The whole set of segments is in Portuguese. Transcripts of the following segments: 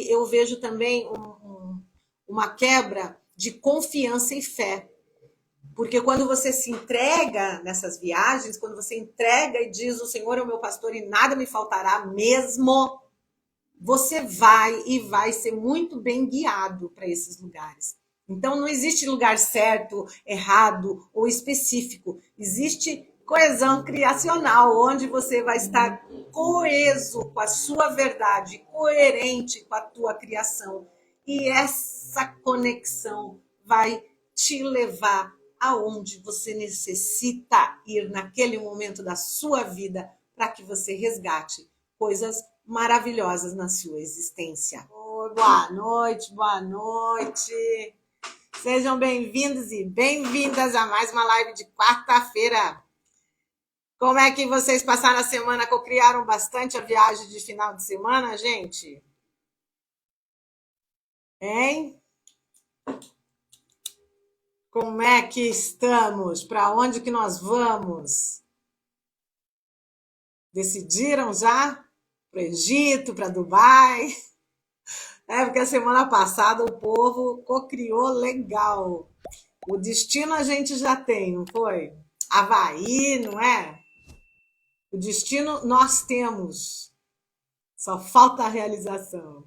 eu vejo também uma quebra de confiança e fé. Porque quando você se entrega nessas viagens, quando você entrega e diz o Senhor é o meu pastor e nada me faltará mesmo, você vai e vai ser muito bem guiado para esses lugares. Então não existe lugar certo, errado ou específico. Existe coesão criacional, onde você vai estar coeso com a sua verdade, coerente com a tua criação. E essa conexão vai te levar aonde você necessita ir naquele momento da sua vida para que você resgate coisas maravilhosas na sua existência. Oh, boa noite, boa noite. Sejam bem-vindos e bem-vindas a mais uma live de quarta-feira. Como é que vocês passaram a semana? Cocriaram bastante a viagem de final de semana, gente? Hein? Como é que estamos? Para onde que nós vamos? Decidiram já? Para o Egito, para Dubai? Porque a semana passada o povo cocriou legal. O destino a gente já tem, não foi? Havaí, não é? O destino nós temos. Só falta a realização.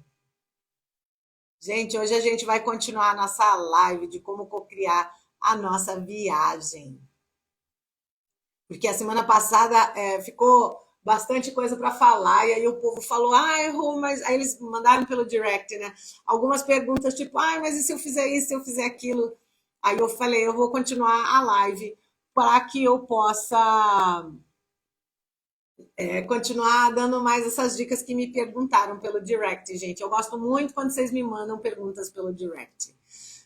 Gente, hoje a gente vai continuar a nossa live de como cocriar a nossa viagem. Porque a semana passada ficou bastante coisa para falar, e aí o povo falou, errou, mas aí eles mandaram pelo direct, né? Algumas perguntas tipo, mas e se eu fizer isso, se eu fizer aquilo? Aí eu falei, eu vou continuar a live para que eu possa continuar dando mais essas dicas que me perguntaram pelo direct, gente. Eu gosto muito quando vocês me mandam perguntas pelo direct.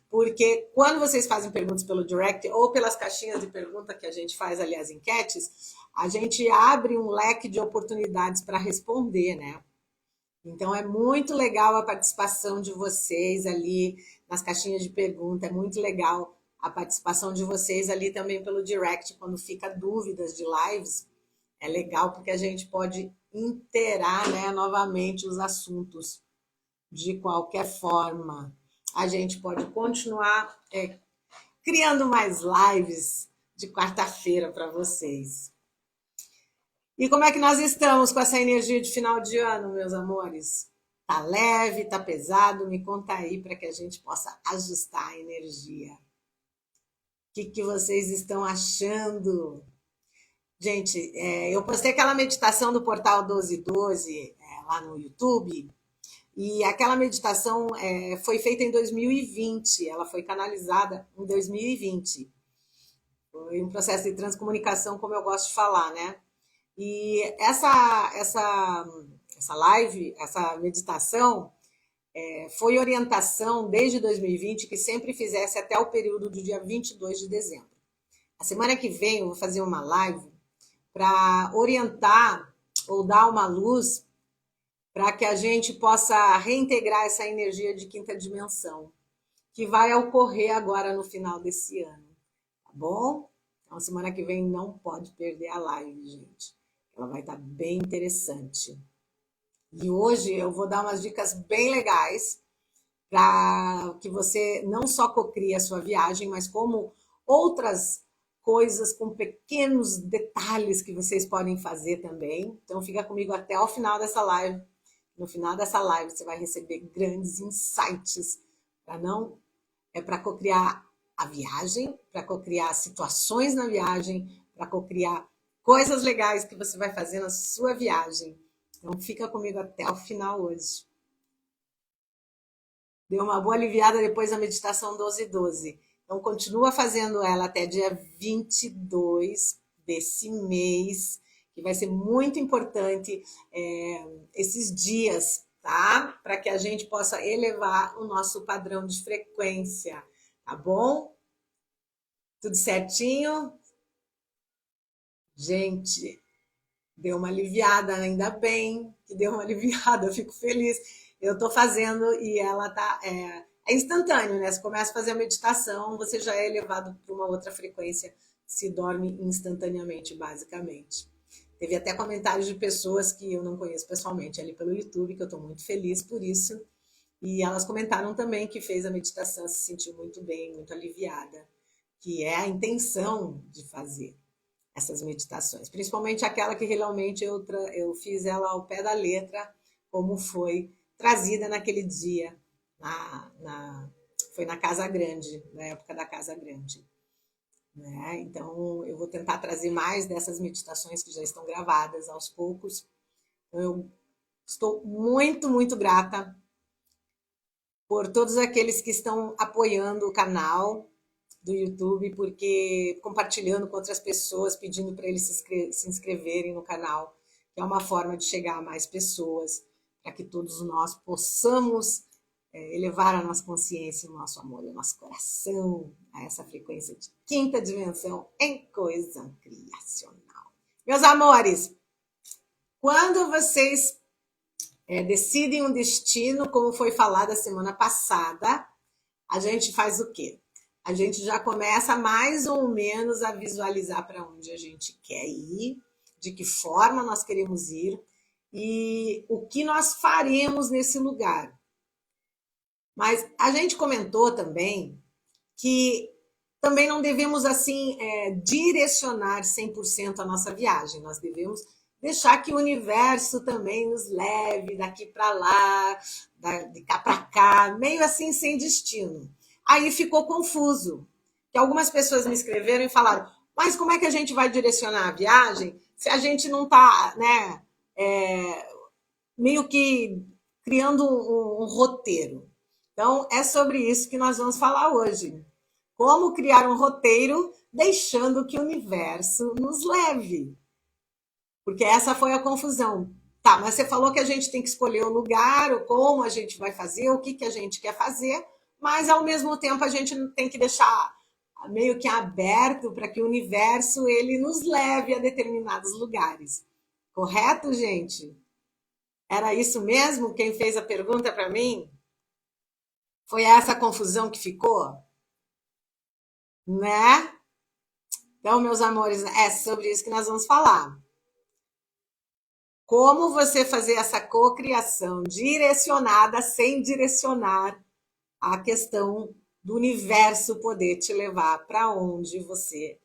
Porque quando vocês fazem perguntas pelo direct ou pelas caixinhas de pergunta que a gente faz ali, as enquetes, a gente abre um leque de oportunidades para responder, né? Então é muito legal a participação de vocês ali nas caixinhas de pergunta, é muito legal a participação de vocês ali também pelo direct, quando fica dúvidas de lives, é legal porque a gente pode interar, né, novamente os assuntos de qualquer forma. A gente pode continuar criando mais lives de quarta-feira para vocês. E como é que nós estamos com essa energia de final de ano, meus amores? Tá leve, tá pesado? Me conta aí para que a gente possa ajustar a energia. O que vocês estão achando? Gente, eu postei aquela meditação do Portal 1212 lá no YouTube, e aquela meditação foi feita em 2020, ela foi canalizada em 2020. Foi um processo de transcomunicação, como eu gosto de falar, né? E essa live, essa meditação, foi orientação desde 2020 que sempre fizesse até o período do dia 22 de dezembro. A semana que vem eu vou fazer uma live para orientar ou dar uma luz para que a gente possa reintegrar essa energia de quinta dimensão, que vai ocorrer agora no final desse ano, tá bom? Então, semana que vem não pode perder a live, gente. Ela vai estar bem interessante. E hoje eu vou dar umas dicas bem legais para que você não só cocrie a sua viagem, mas como outras coisas com pequenos detalhes que vocês podem fazer também. Então fica comigo até o final dessa live. No final dessa live você vai receber grandes insights para cocriar a viagem, para cocriar situações na viagem, para cocriar coisas legais que você vai fazer na sua viagem. Então fica comigo até o final hoje. Deu uma boa aliviada depois da meditação 1212. Então continua fazendo ela até dia 22 desse mês, que vai ser muito importante esses dias, tá? Para que a gente possa elevar o nosso padrão de frequência, tá bom? Tudo certinho? Gente, deu uma aliviada, ainda bem que deu uma aliviada, eu fico feliz. Eu estou fazendo e ela tá instantâneo, né? Você começa a fazer a meditação, você já é elevado para uma outra frequência, se dorme instantaneamente, basicamente. Teve até comentários de pessoas que eu não conheço pessoalmente ali pelo YouTube, que eu estou muito feliz por isso. E elas comentaram também que fez a meditação, se sentiu muito bem, muito aliviada, que é a intenção de fazer essas meditações, principalmente aquela que realmente eu fiz ela ao pé da letra, como foi trazida naquele dia, foi na Casa Grande, na época da Casa Grande. Né? Então, eu vou tentar trazer mais dessas meditações que já estão gravadas aos poucos. Eu estou muito, muito grata por todos aqueles que estão apoiando o canal do YouTube, porque compartilhando com outras pessoas, pedindo para eles se inscreverem no canal, que é uma forma de chegar a mais pessoas, para que todos nós possamos elevar a nossa consciência, o nosso amor e o nosso coração a essa frequência de quinta dimensão em coisa criacional. Meus amores, quando vocês decidem um destino, como foi falado a semana passada, a gente faz o quê? A gente já começa mais ou menos a visualizar para onde a gente quer ir, de que forma nós queremos ir e o que nós faremos nesse lugar. Mas a gente comentou também que também não devemos assim direcionar 100% a nossa viagem. Nós devemos deixar que o universo também nos leve daqui para lá, de cá para cá, meio assim sem destino. Aí ficou confuso. Que algumas pessoas me escreveram e falaram: mas como é que a gente vai direcionar a viagem se a gente não está, né, meio que criando um roteiro? Então, é sobre isso que nós vamos falar hoje. Como criar um roteiro deixando que o universo nos leve. Porque essa foi a confusão. Tá, mas você falou que a gente tem que escolher o lugar, ou como a gente vai fazer, o que a gente quer fazer, mas ao mesmo tempo a gente tem que deixar meio que aberto para que o universo ele nos leve a determinados lugares. Correto, gente? Era isso mesmo? Quem fez a pergunta para mim? Foi essa confusão que ficou? Né? Então, meus amores, é sobre isso que nós vamos falar. Como você fazer essa cocriação direcionada sem direcionar a questão do universo poder te levar para onde você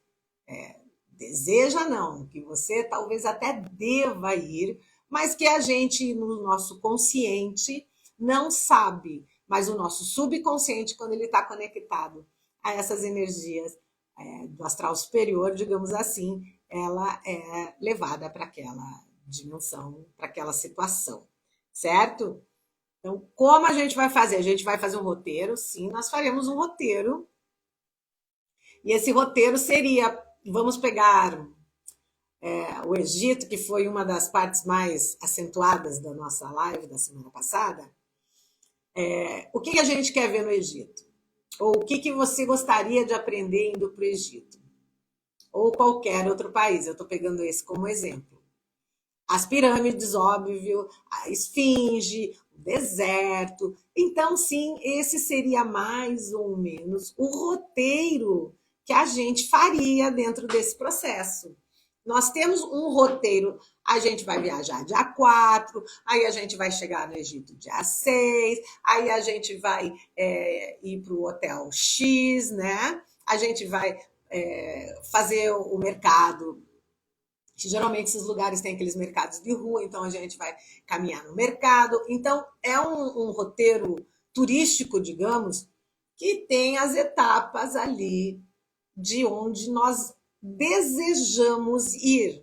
deseja, não, que você talvez até deva ir, mas que a gente, no nosso consciente, não sabe. Mas o nosso subconsciente, quando ele está conectado a essas energias do astral superior, digamos assim, ela é levada para aquela dimensão, para aquela situação, certo? Então, como a gente vai fazer? A gente vai fazer um roteiro? Sim, nós faremos um roteiro. E esse roteiro seria, vamos pegar o Egito, que foi uma das partes mais acentuadas da nossa live da semana passada. O que a gente quer ver no Egito? Ou o que você gostaria de aprender indo para o Egito? Ou qualquer outro país. Eu estou pegando esse como exemplo. As pirâmides, óbvio, a esfinge, o deserto. Então, sim, esse seria mais ou menos o roteiro que a gente faria dentro desse processo. Nós temos um roteiro, a gente vai viajar dia 4, aí a gente vai chegar no Egito dia 6, aí a gente vai ir para o hotel X, né? A gente vai fazer o mercado, que geralmente esses lugares têm aqueles mercados de rua, então a gente vai caminhar no mercado. Então, é um roteiro turístico, digamos, que tem as etapas ali de onde nós desejamos ir,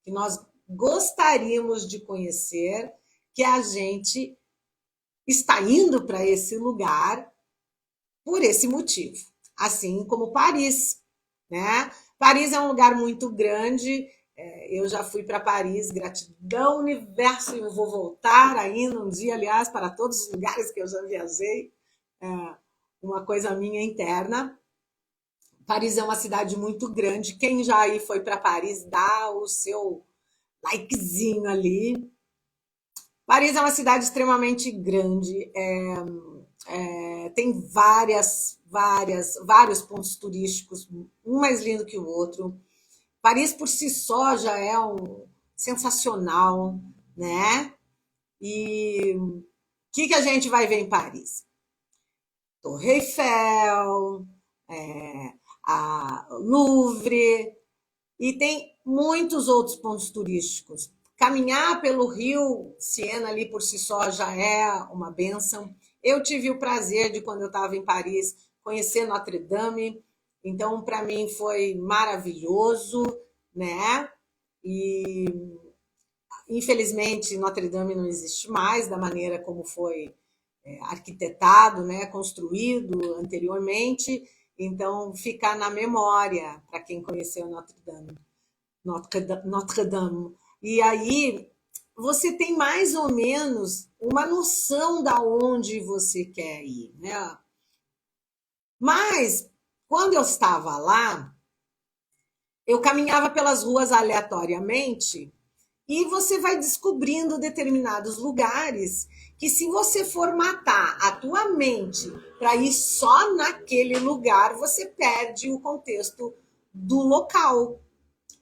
que nós gostaríamos de conhecer, que a gente está indo para esse lugar por esse motivo. Assim como Paris, né? Paris é um lugar muito grande. Eu já fui para Paris, gratidão, universo, e eu vou voltar ainda um dia, aliás, para todos os lugares que eu já viajei. Uma coisa minha interna. Paris é uma cidade muito grande. Quem já aí foi para Paris, dá o seu likezinho ali. Paris é uma cidade extremamente grande. Tem vários pontos turísticos, um mais lindo que o outro. Paris por si só já é sensacional, né? E que a gente vai ver em Paris? Torre Eiffel, é, a Louvre, e tem muitos outros pontos turísticos. Caminhar pelo rio Siena ali por si só já é uma benção. Eu tive o prazer de, quando eu estava em Paris, conhecer Notre Dame. Então, para mim, foi maravilhoso, né? E, infelizmente, Notre Dame não existe mais da maneira como foi arquitetado, né? Construído anteriormente. Então, fica na memória para quem conheceu Notre Dame. Notre Dame. E aí você tem mais ou menos uma noção da onde você quer ir, né? Mas quando eu estava lá, eu caminhava pelas ruas aleatoriamente e você vai descobrindo determinados lugares que, se você formatar a tua mente para ir só naquele lugar, você perde o contexto do local.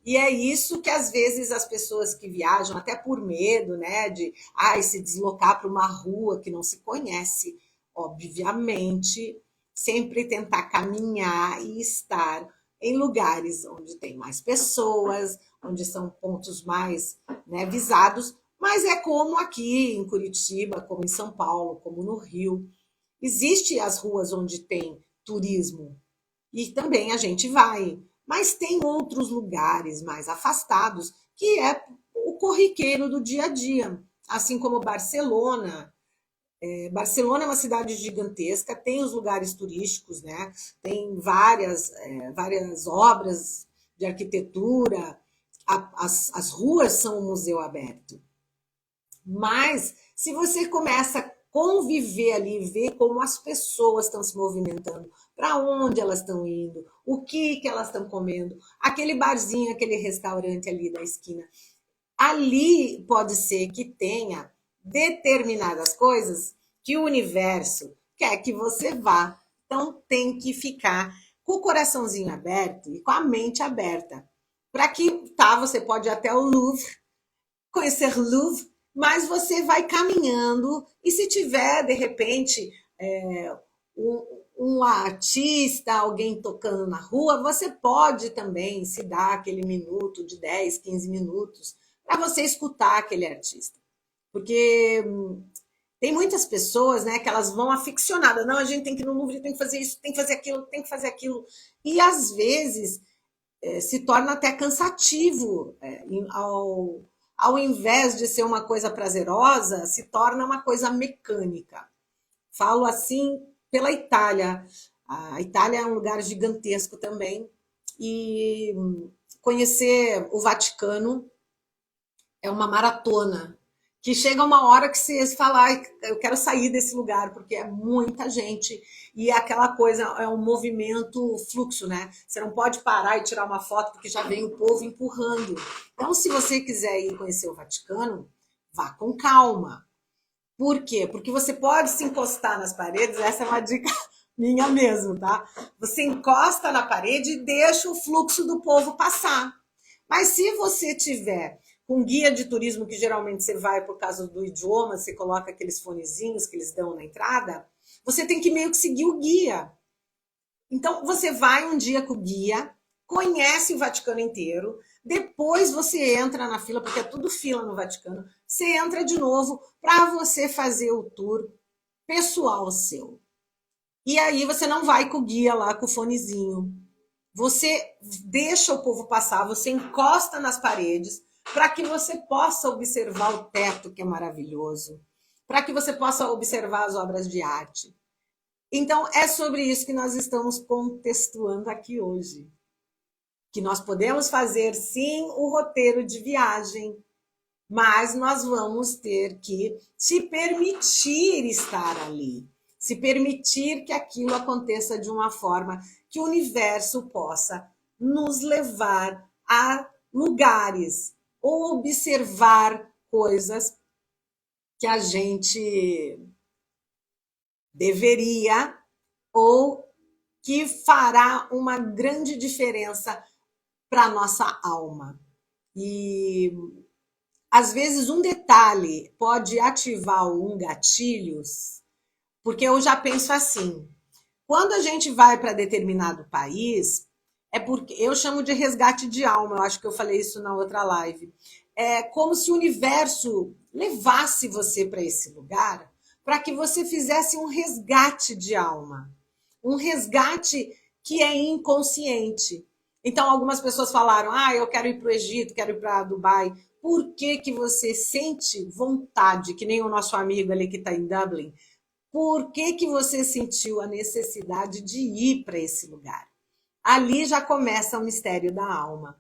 E é isso que às vezes as pessoas que viajam, até por medo, né, de se deslocar para uma rua que não se conhece, obviamente, sempre tentar caminhar e estar em lugares onde tem mais pessoas, onde são pontos mais, né, visados, mas é como aqui em Curitiba, como em São Paulo, como no Rio. Existem as ruas onde tem turismo, e também a gente vai. Mas tem outros lugares mais afastados que é o corriqueiro do dia a dia. Assim como Barcelona. Barcelona é uma cidade gigantesca, tem os lugares turísticos, né? Tem várias obras de arquitetura, as ruas são um museu aberto. Mas se você começa a conviver ali, ver como as pessoas estão se movimentando, para onde elas estão indo, o que elas estão comendo, aquele barzinho, aquele restaurante ali da esquina, ali pode ser que tenha determinadas coisas que o universo quer que você vá. Então tem que ficar com o coraçãozinho aberto e com a mente aberta. Para que, tá, você pode ir até o Louvre, conhecer Louvre, mas você vai caminhando e, se tiver, de repente, um artista, alguém tocando na rua, você pode também se dar aquele minuto de 10, 15 minutos para você escutar aquele artista. Porque tem muitas pessoas, né, que elas vão aficionadas. Não, a gente tem que ir no Louvre, tem que fazer isso, tem que fazer aquilo, tem que fazer aquilo. E, às vezes, se torna até cansativo, ao invés de ser uma coisa prazerosa, se torna uma coisa mecânica. Falo assim pela Itália. A Itália é um lugar gigantesco também, e conhecer o Vaticano é uma maratona, que chega uma hora que você fala, ai, eu quero sair desse lugar, porque é muita gente, e é aquela coisa, é um movimento fluxo, né? Você não pode parar e tirar uma foto, porque já vem o povo empurrando. Então, se você quiser ir conhecer o Vaticano, vá com calma. Por quê? Porque você pode se encostar nas paredes, essa é uma dica minha mesmo, tá? Você encosta na parede e deixa o fluxo do povo passar. Mas se você tiver com guia de turismo, que geralmente você vai por causa do idioma, você coloca aqueles fonezinhos que eles dão na entrada, você tem que meio que seguir o guia. Então, você vai um dia com o guia, conhece o Vaticano inteiro, depois você entra na fila, porque é tudo fila no Vaticano, você entra de novo para você fazer o tour pessoal seu. E aí você não vai com o guia lá com o fonezinho. Você deixa o povo passar, você encosta nas paredes para que você possa observar o teto, que é maravilhoso, para que você possa observar as obras de arte. Então, é sobre isso que nós estamos contextuando aqui hoje. Que nós podemos fazer, sim, o roteiro de viagem, mas nós vamos ter que se permitir estar ali, se permitir que aquilo aconteça de uma forma que o universo possa nos levar a lugares ou observar coisas que a gente deveria ou que fará uma grande diferença para a nossa alma. E Às vezes, um detalhe pode ativar um gatilhos, porque eu já penso assim: quando a gente vai para determinado país, é porque eu chamo de resgate de alma, eu acho que eu falei isso na outra live. É como se o universo levasse você para esse lugar para que você fizesse um resgate de alma, um resgate que é inconsciente. Então, algumas pessoas falaram: ah, eu quero ir para o Egito, quero ir para Dubai. Por que, que você sente vontade, que nem o nosso amigo ali que está em Dublin? Por que, que você sentiu a necessidade de ir para esse lugar? Ali já começa o mistério da alma.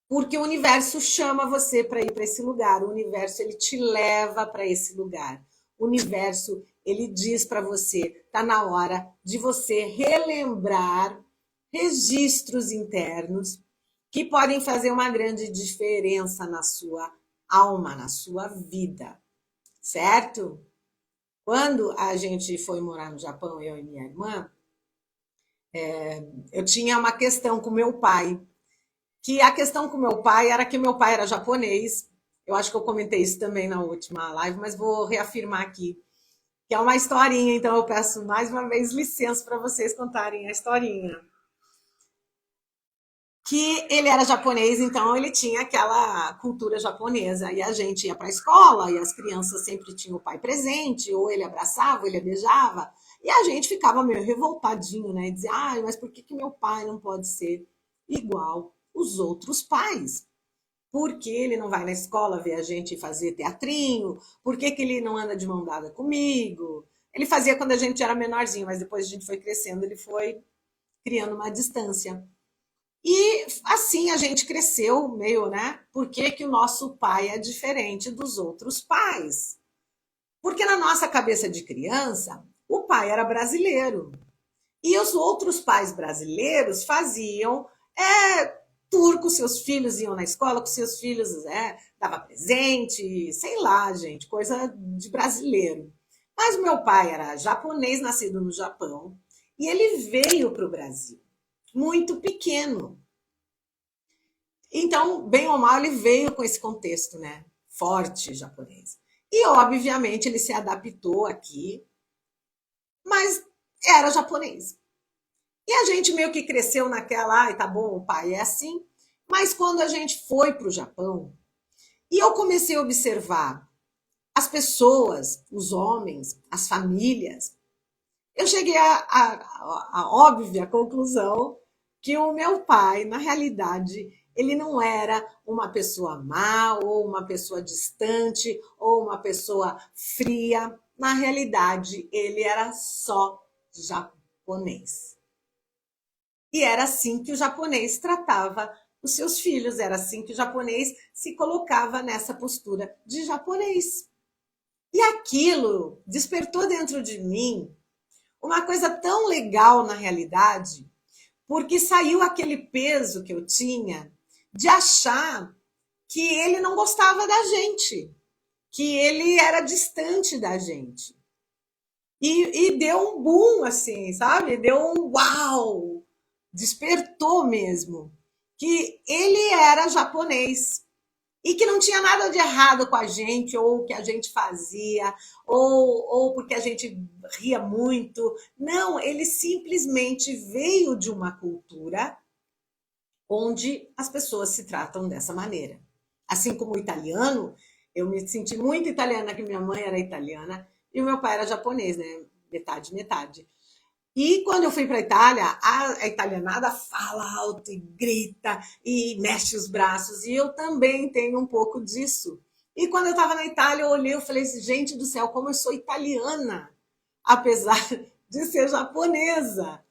Porque o universo chama você para ir para esse lugar, o universo ele te leva para esse lugar. O universo ele diz para você, tá na hora de você relembrar registros internos que podem fazer uma grande diferença na sua alma, na sua vida, certo? Quando a gente foi morar no Japão, eu e minha irmã, eu tinha uma questão com meu pai, que a questão com meu pai era que meu pai era japonês. Eu acho que eu comentei isso também na última live, mas vou reafirmar aqui, que é uma historinha, então eu peço mais uma vez licença para vocês contarem a historinha. Que ele era japonês, então ele tinha aquela cultura japonesa. E a gente ia para a escola e as crianças sempre tinham o pai presente, ou ele abraçava, ou ele beijava. E a gente ficava meio revoltadinho, né? E dizia, ah, mas por que, que meu pai não pode ser igual os outros pais? Por que ele não vai na escola ver a gente fazer teatrinho? Por que, que ele não anda de mão dada comigo? Ele fazia quando a gente era menorzinho, mas depois a gente foi crescendo, ele foi criando uma distância. E assim a gente cresceu meio, né? Por que, que o nosso pai é diferente dos outros pais? Porque na nossa cabeça de criança, o pai era brasileiro. E os outros pais brasileiros faziam tour com seus filhos, iam na escola com seus filhos, dava presente, sei lá, gente, coisa de brasileiro. Mas o meu pai era japonês, nascido no Japão, e ele veio para o Brasil muito pequeno. Então, bem ou mal, ele veio com esse contexto, né? Forte japonês. E, obviamente, ele se adaptou aqui, mas era japonês. E a gente meio que cresceu naquela, ai, tá bom, o pai é assim. Mas quando a gente foi para o Japão, e eu comecei a observar as pessoas, os homens, as famílias, eu cheguei à óbvia conclusão que o meu pai, na realidade, ele não era uma pessoa má, ou uma pessoa distante, ou uma pessoa fria. Na realidade, ele era só japonês. E era assim que o japonês tratava os seus filhos, era assim que o japonês se colocava nessa postura de japonês. E aquilo despertou dentro de mim uma coisa tão legal na realidade, porque saiu aquele peso que eu tinha de achar que ele não gostava da gente, que ele era distante da gente. E deu um boom, assim, sabe? Deu um uau! Despertou mesmo que ele era japonês e que não tinha nada de errado com a gente, ou o que a gente fazia, ou porque a gente ria muito. Não, ele simplesmente veio de uma cultura onde as pessoas se tratam dessa maneira. Assim como o italiano, eu me senti muito italiana, que minha mãe era italiana e o meu pai era japonês, né? Metade, metade. E quando eu fui para a Itália, a italianada fala alto e grita e mexe os braços. E eu também tenho um pouco disso. E quando eu estava na Itália, eu olhei e falei assim, gente do céu, como eu sou italiana, apesar de ser japonesa.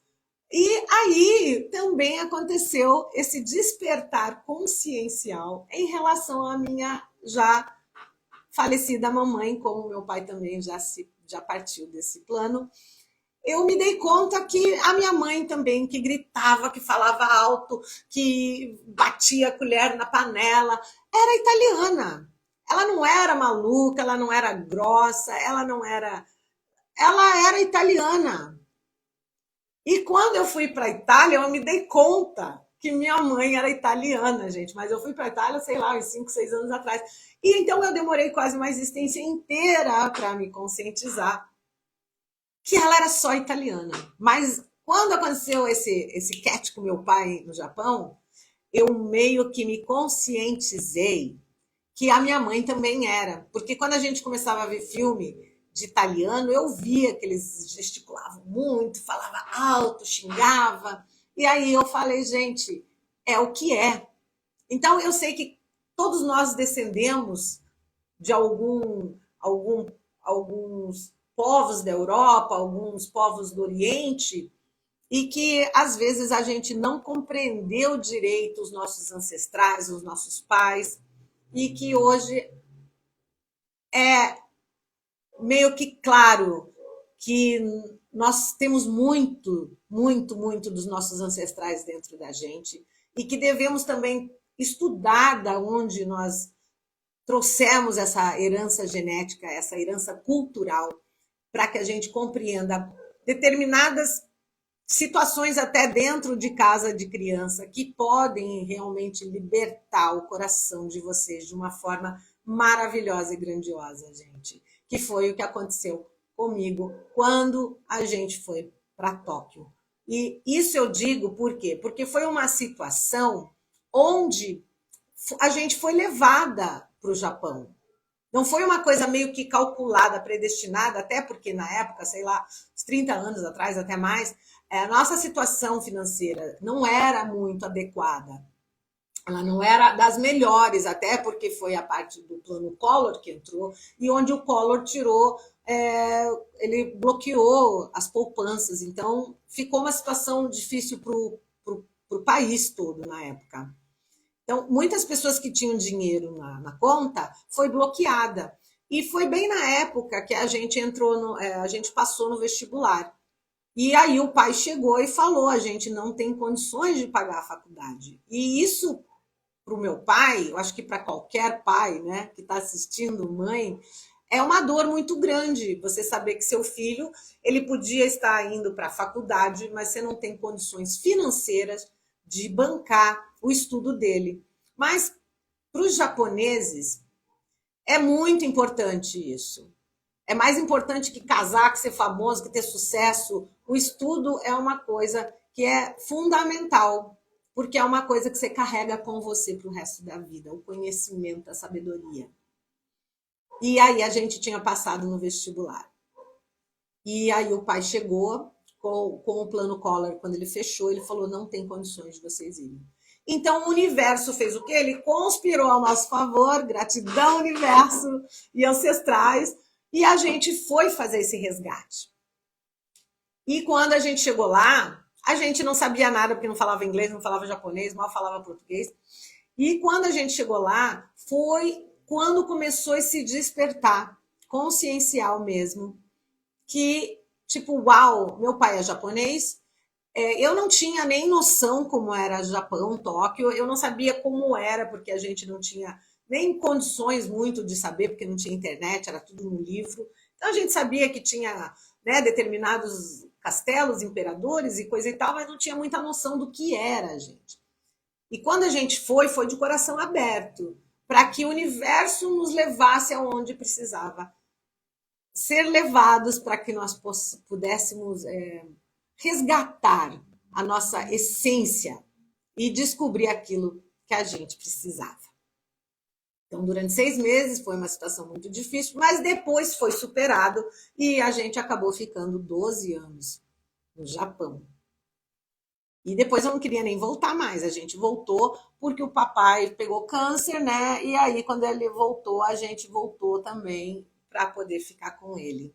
E aí também aconteceu esse despertar consciencial em relação à minha já falecida mamãe, como meu pai também já partiu desse plano. Eu me dei conta que a minha mãe também, que gritava, que falava alto, que batia a colher na panela, era italiana. Ela não era maluca, ela não era grossa, ela não era. Ela era italiana. E quando eu fui para a Itália, eu me dei conta que minha mãe era italiana, gente. Mas eu fui para a Itália, sei lá, uns 5, 6 anos atrás. E então eu demorei quase uma existência inteira para me conscientizar que ela era só italiana. Mas quando aconteceu esse catch com meu pai no Japão, eu meio que me conscientizei que a minha mãe também era. Porque quando a gente começava a ver filme de italiano, eu via que eles gesticulavam muito, falava alto, xingava. E aí eu falei, gente, é o que é. Então eu sei que todos nós descendemos de alguns povos da Europa, alguns povos do Oriente, e que às vezes a gente não compreendeu direito os nossos ancestrais, os nossos pais, e que hoje é meio que claro que nós temos muito, muito, muito dos nossos ancestrais dentro da gente e que devemos também estudar da onde nós trouxemos essa herança genética, essa herança cultural, para que a gente compreenda determinadas situações até dentro de casa de criança que podem realmente libertar o coração de vocês de uma forma maravilhosa e grandiosa, gente. Que foi o que aconteceu comigo quando a gente foi para Tóquio. E isso eu digo por quê? Porque foi uma situação onde a gente foi levada para o Japão. Não foi uma coisa meio que calculada, predestinada, até porque na época, sei lá, uns 30 anos atrás, até mais, a nossa situação financeira não era muito adequada. Ela não era das melhores, até porque foi a parte do plano Collor que entrou, e onde o Collor tirou, ele bloqueou as poupanças. Então, ficou uma situação difícil para o país todo na época. Então, muitas pessoas que tinham dinheiro na conta foi bloqueada. E foi bem na época que a gente a gente passou no vestibular. E aí o pai chegou e falou: a gente não tem condições de pagar a faculdade. E isso, para o meu pai, eu acho que para qualquer pai, né, que está assistindo, mãe, é uma dor muito grande. Você saber que seu filho, ele podia estar indo para a faculdade, mas você não tem condições financeiras de bancar o estudo dele. Mas para os japoneses é muito importante isso. É mais importante que casar, que ser famoso, que ter sucesso. O estudo é uma coisa que é fundamental, porque é uma coisa que você carrega com você para o resto da vida, o conhecimento, a sabedoria. E aí a gente tinha passado no vestibular. E aí o pai chegou com o plano Collor, quando ele fechou, ele falou: não tem condições de vocês irem. Então o universo fez o quê? Ele conspirou ao nosso favor, gratidão, universo e ancestrais, e a gente foi fazer esse resgate. E quando a gente chegou lá, a gente não sabia nada, porque não falava inglês, não falava japonês, mal falava português. E quando a gente chegou lá, foi quando começou esse despertar consciencial mesmo, que, tipo, uau, meu pai é japonês, eu não tinha nem noção como era Japão, Tóquio, eu não sabia como era, porque a gente não tinha nem condições muito de saber, porque não tinha internet, era tudo no livro. Então a gente sabia que tinha, né, determinados castelos, imperadores e coisa e tal, mas não tinha muita noção do que era, gente. E quando a gente foi de coração aberto, para que o universo nos levasse aonde precisava ser levados, para que nós pudéssemos resgatar a nossa essência e descobrir aquilo que a gente precisava. Então, durante 6 meses foi uma situação muito difícil, mas depois foi superado e a gente acabou ficando 12 anos no Japão. E depois eu não queria nem voltar mais, a gente voltou porque o papai pegou câncer, né? E aí, quando ele voltou, a gente voltou também para poder ficar com ele.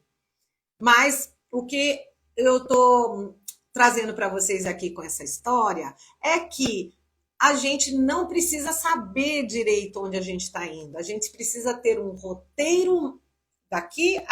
Mas o que eu estou trazendo para vocês aqui com essa história é que a gente não precisa saber direito onde a gente está indo. A gente precisa ter um roteiro daqui,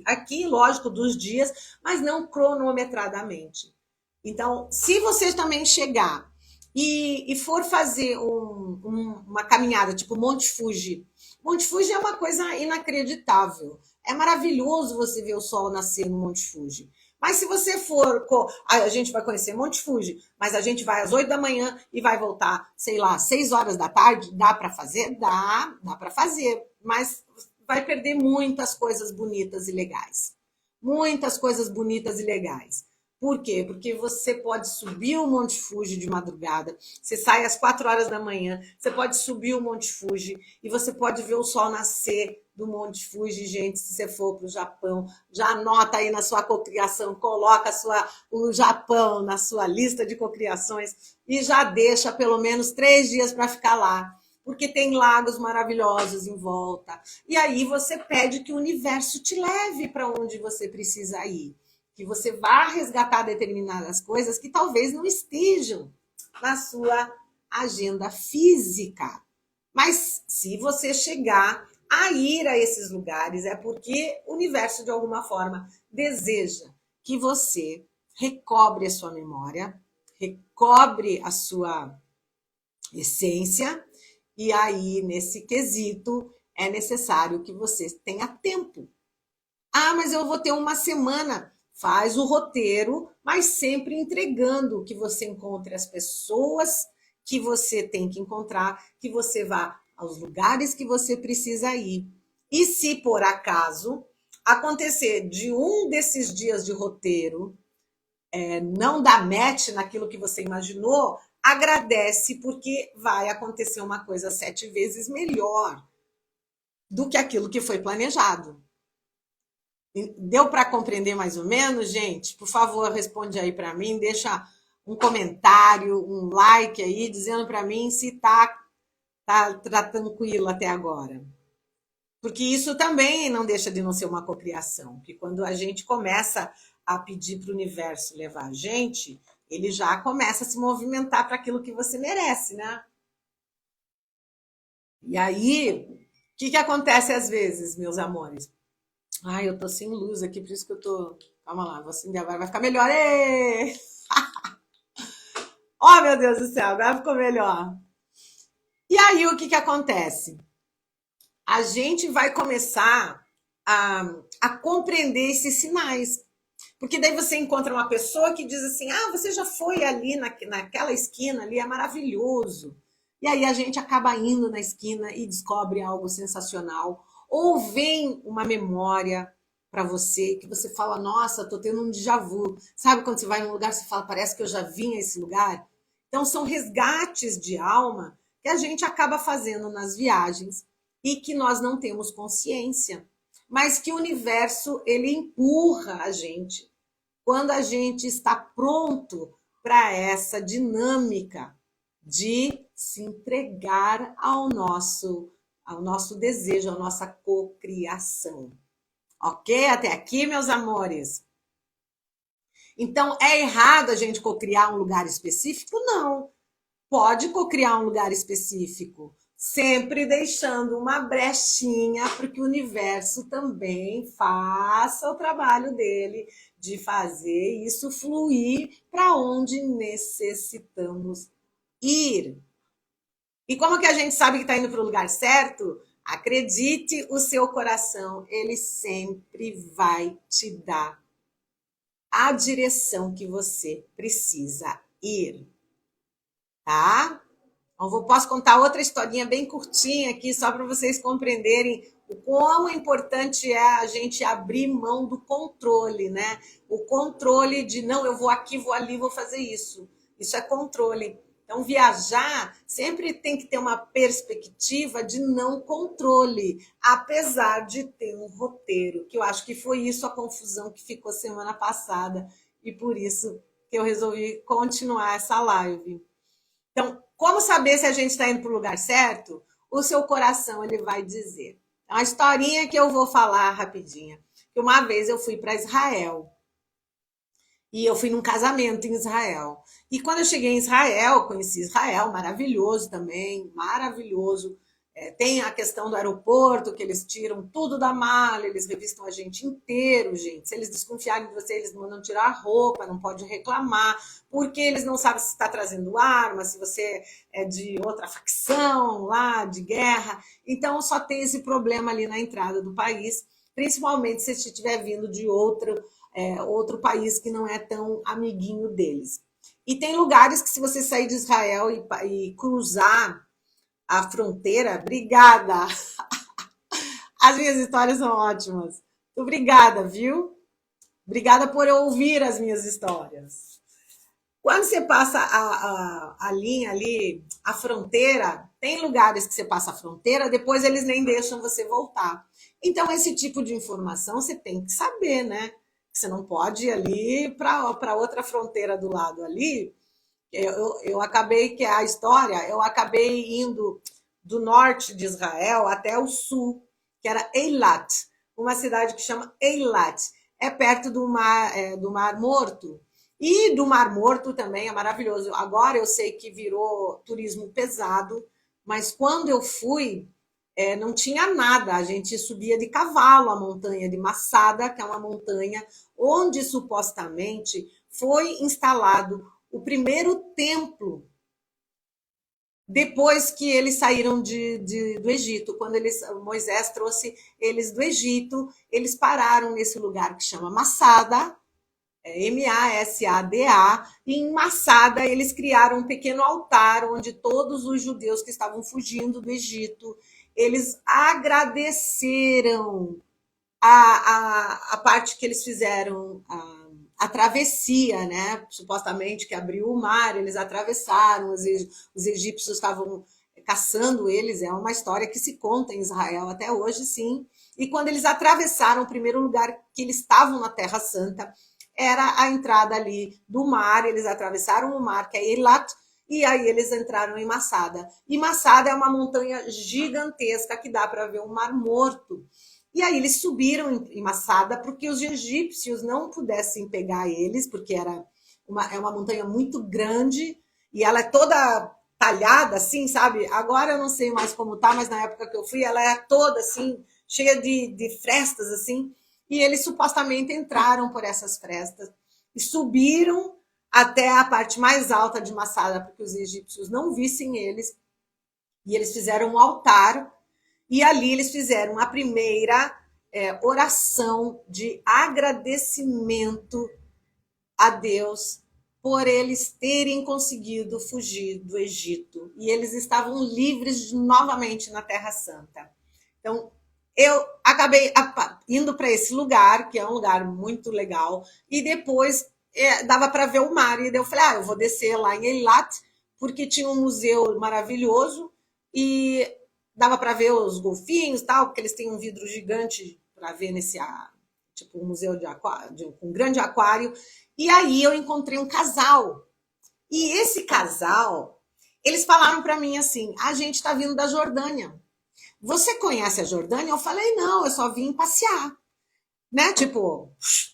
aqui, lógico, dos dias, mas não cronometradamente. Então, se você também chegar e for fazer uma caminhada tipo Monte Fuji, Monte Fuji é uma coisa inacreditável. É maravilhoso você ver o sol nascer no Monte Fuji. Mas se você for, a gente vai conhecer Monte Fuji, mas a gente vai às 8 da manhã e vai voltar, sei lá, 6 horas da tarde, dá para fazer? Dá para fazer, mas vai perder muitas coisas bonitas e legais. Muitas coisas bonitas e legais. Por quê? Porque você pode subir o Monte Fuji de madrugada, você sai às 4 horas da manhã, você pode subir o Monte Fuji e você pode ver o sol nascer do Monte Fuji. Gente, se você for para o Japão, já anota aí na sua cocriação, coloca o Japão na sua lista de cocriações e já deixa pelo menos 3 dias para ficar lá, porque tem lagos maravilhosos em volta. E aí você pede que o universo te leve para onde você precisa ir, que você vá resgatar determinadas coisas que talvez não estejam na sua agenda física. Mas se você chegar a ir a esses lugares, é porque o universo, de alguma forma, deseja que você recobre a sua memória, recobre a sua essência, e aí, nesse quesito, é necessário que você tenha tempo. Ah, mas eu vou ter uma semana. Faz o roteiro, mas sempre entregando que você encontre as pessoas que você tem que encontrar, que você vá aos lugares que você precisa ir. E se por acaso acontecer de um desses dias de roteiro não dar match naquilo que você imaginou, agradece, porque vai acontecer uma coisa 7 vezes melhor do que aquilo que foi planejado. Deu para compreender mais ou menos, gente? Por favor, responde aí para mim, deixa um comentário, um like aí, dizendo para mim se tá tranquilo até agora. Porque isso também não deixa de não ser uma cocriação, porque quando a gente começa a pedir para o universo levar a gente, ele já começa a se movimentar para aquilo que você merece, né? E aí, o que acontece às vezes, meus amores? Ai, eu tô sem luz aqui, por isso que eu tô. Calma lá, vou acender agora, vai ficar melhor. Ê! Oh, meu Deus do céu, agora ficou melhor. E aí, o que acontece? A gente vai começar a compreender esses sinais. Porque daí você encontra uma pessoa que diz assim: ah, você já foi ali naquela esquina ali, é maravilhoso. E aí a gente acaba indo na esquina e descobre algo sensacional. Ou vem uma memória para você que você fala: nossa, tô tendo um déjà vu. Sabe quando você vai num lugar e você fala: parece que eu já vim a esse lugar? Então são resgates de alma que a gente acaba fazendo nas viagens e que nós não temos consciência, mas que o universo ele empurra a gente quando a gente está pronto para essa dinâmica de se entregar ao nosso desejo, à nossa cocriação. Ok? Até aqui, meus amores? Então, é errado a gente cocriar um lugar específico? Não. Pode cocriar um lugar específico, sempre deixando uma brechinha para que o universo também faça o trabalho dele de fazer isso fluir para onde necessitamos ir. E como que a gente sabe que está indo para o lugar certo? Acredite, o seu coração, ele sempre vai te dar a direção que você precisa ir, tá? Então, posso contar outra historinha bem curtinha aqui, só para vocês compreenderem o quão importante é a gente abrir mão do controle, né? O controle de, não, eu vou aqui, vou ali, vou fazer isso. Isso é controle. Então, viajar sempre tem que ter uma perspectiva de não controle, apesar de ter um roteiro, que eu acho que foi isso a confusão que ficou semana passada, e por isso que eu resolvi continuar essa live. Então, como saber se a gente está indo para o lugar certo? O seu coração ele vai dizer. É uma historinha que eu vou falar rapidinha. Que uma vez eu fui para Israel. E eu fui num casamento em Israel. E quando eu cheguei em Israel, conheci Israel, maravilhoso também, maravilhoso. Tem a questão do aeroporto, que eles tiram tudo da mala, eles revistam a gente inteiro, gente. Se eles desconfiarem de você, eles mandam tirar a roupa, não pode reclamar, porque eles não sabem se está trazendo arma, se você é de outra facção lá, de guerra. Então, só tem esse problema ali na entrada do país. principalmente se estiver vindo de outro país que não é tão amiguinho deles. E tem lugares que, se você sair de Israel e cruzar a fronteira, obrigada! As minhas histórias são ótimas. Obrigada, viu? Obrigada por ouvir as minhas histórias. Quando você passa a linha ali, a fronteira, tem lugares que você passa a fronteira, depois eles nem deixam você voltar. Então, esse tipo de informação você tem que saber, né? Você não pode ir ali para outra fronteira do lado ali. Eu acabei, que é a história, eu acabei indo do norte de Israel até o sul, que era Eilat, uma cidade que chama Eilat. É perto do Mar Morto. E do Mar Morto também é maravilhoso. Agora eu sei que virou turismo pesado, mas quando eu fui, não tinha nada. A gente subia de cavalo a montanha de Massada, que é uma montanha onde supostamente foi instalado o primeiro templo depois que eles saíram do Egito. Quando Moisés trouxe eles do Egito, eles pararam nesse lugar que chama Massada, Masada, e em Massada eles criaram um pequeno altar onde todos os judeus que estavam fugindo do Egito, eles agradeceram a parte que eles fizeram, a travessia, né? Supostamente que abriu o mar, eles atravessaram, os egípcios estavam caçando eles, é uma história que se conta em Israel até hoje, sim. E quando eles atravessaram, o primeiro lugar que eles estavam na Terra Santa era a entrada ali do mar, eles atravessaram o mar, que é Eilat, e aí eles entraram em Massada. E Massada é uma montanha gigantesca que dá para ver o Mar Morto. E aí eles subiram em Massada porque os egípcios não pudessem pegar eles, porque é uma montanha muito grande e ela é toda talhada, assim, sabe? Agora eu não sei mais como tá, mas na época que eu fui, ela é toda assim, cheia de frestas, assim. E eles supostamente entraram por essas frestas e subiram até a parte mais alta de Massada, porque os egípcios não vissem eles. E eles fizeram um altar, e ali eles fizeram a primeira oração de agradecimento a Deus por eles terem conseguido fugir do Egito. E eles estavam livres novamente na Terra Santa. Então, eu acabei indo para esse lugar, que é um lugar muito legal, e depois dava para ver o mar. E eu falei, eu vou descer lá em Eilat, porque tinha um museu maravilhoso e dava para ver os golfinhos, tal, porque eles têm um vidro gigante para ver nesse tipo um museu de aquário, um grande aquário. E aí eu encontrei um casal. E esse casal, eles falaram para mim assim: a gente está vindo da Jordânia. Você conhece a Jordânia? Eu falei, não, eu só vim passear. Né? Tipo,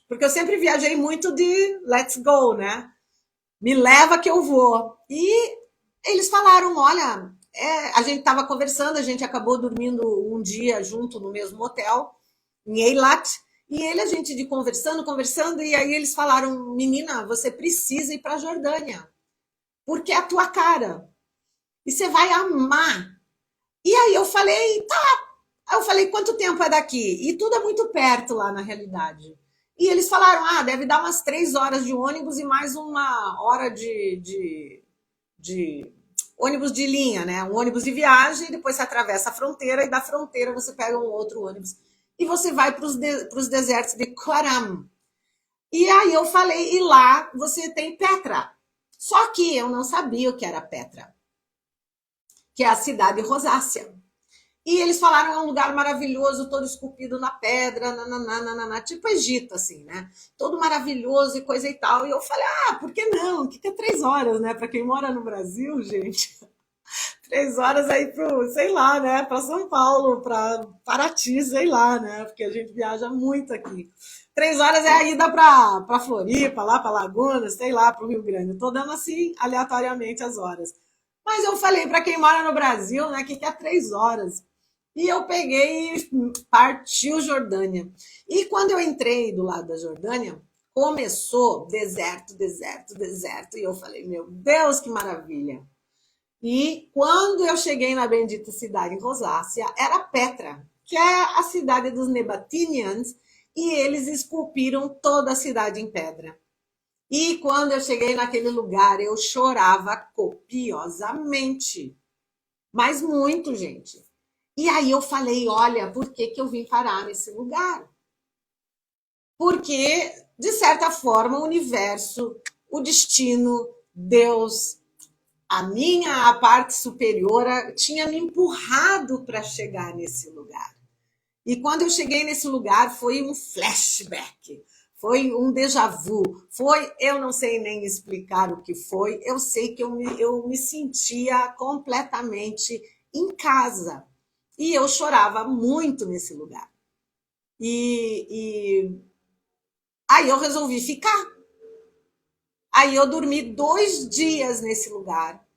porque eu sempre viajei muito de let's go, né? Me leva que eu vou. E eles falaram, olha, a gente estava conversando, a gente acabou dormindo um dia junto no mesmo hotel, em Eilat, e a gente de conversando, e aí eles falaram, menina, você precisa ir para a Jordânia, porque é a tua cara, e você vai amar. E aí eu falei, tá. Aí eu falei, quanto tempo é daqui? E tudo é muito perto lá, na realidade. E eles falaram, deve dar umas 3 horas de ônibus e mais 1 hora de ônibus de linha, né? Um ônibus de viagem, depois você atravessa a fronteira e da fronteira você pega um outro ônibus e você vai para os desertos de Qaram. E aí eu falei, e lá você tem Petra. Só que eu não sabia o que era Petra, que é a cidade de Rosácia. E eles falaram, é um lugar maravilhoso, todo esculpido na pedra, nananana, tipo Egito, assim, né? Todo maravilhoso e coisa e tal. E eu falei, por que não? O que é 3 horas, né? Para quem mora no Brasil, gente, 3 horas aí pro, sei lá, né? Para São Paulo, para Paraty, sei lá, né? Porque a gente viaja muito aqui. 3 horas é a ida para Floripa, lá para Laguna, sei lá, para o Rio Grande. Eu tô dando assim, aleatoriamente, as horas. Mas eu falei, para quem mora no Brasil, né? Que é 3 horas. E eu peguei e partiu Jordânia. E quando eu entrei do lado da Jordânia, começou deserto, deserto, deserto. E eu falei, meu Deus, que maravilha. E quando eu cheguei na bendita cidade de Rosácia, era Petra, que é a cidade dos Nebatinians, e eles esculpiram toda a cidade em pedra. E quando eu cheguei naquele lugar, eu chorava copiosamente. Mas muito, gente. E aí eu falei, olha, por que que eu vim parar nesse lugar? Porque, de certa forma, o universo, o destino, Deus, a parte superior, tinha me empurrado para chegar nesse lugar. E quando eu cheguei nesse lugar, foi um flashback, foi um déjà vu, foi, eu não sei nem explicar o que foi, eu sei que eu me sentia completamente em casa. E eu chorava muito nesse lugar. E aí eu resolvi ficar. Aí eu dormi 2 dias nesse lugar.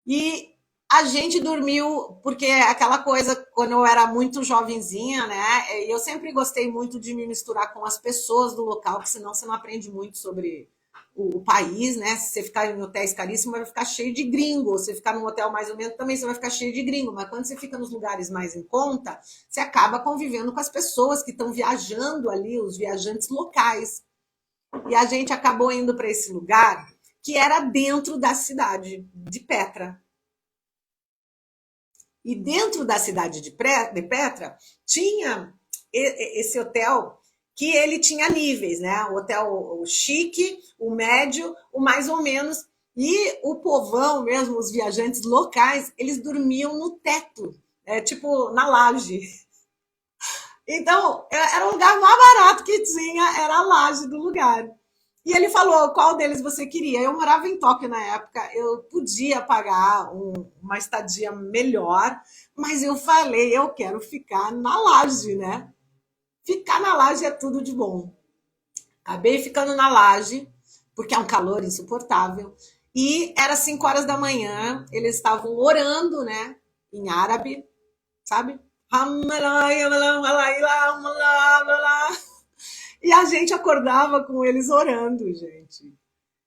E a gente dormiu, porque aquela coisa, quando eu era muito jovenzinha, né? Eu sempre gostei muito de me misturar com as pessoas do local, porque senão você não aprende muito sobre o país, né? Se você ficar em hotéis caríssimos, vai ficar cheio de gringo. Se você ficar num hotel mais ou menos, também você vai ficar cheio de gringo. Mas quando você fica nos lugares mais em conta, você acaba convivendo com as pessoas que estão viajando ali, os viajantes locais. E a gente acabou indo para esse lugar que era dentro da cidade de Petra. E dentro da cidade de Petra tinha esse hotel que ele tinha níveis, né? O hotel o chique, o médio, o mais ou menos. E o povão mesmo, os viajantes locais, eles dormiam no teto, tipo na laje. Então, era o lugar mais barato que tinha, era a laje do lugar. E ele falou qual deles você queria. Eu morava em Tóquio na época, eu podia pagar uma estadia melhor, mas eu falei, eu quero ficar na laje, né? Ficar na laje é tudo de bom. Acabei ficando na laje, porque é um calor insuportável. E era 5 horas da manhã, eles estavam orando, né? Em árabe, sabe? E a gente acordava com eles orando, gente.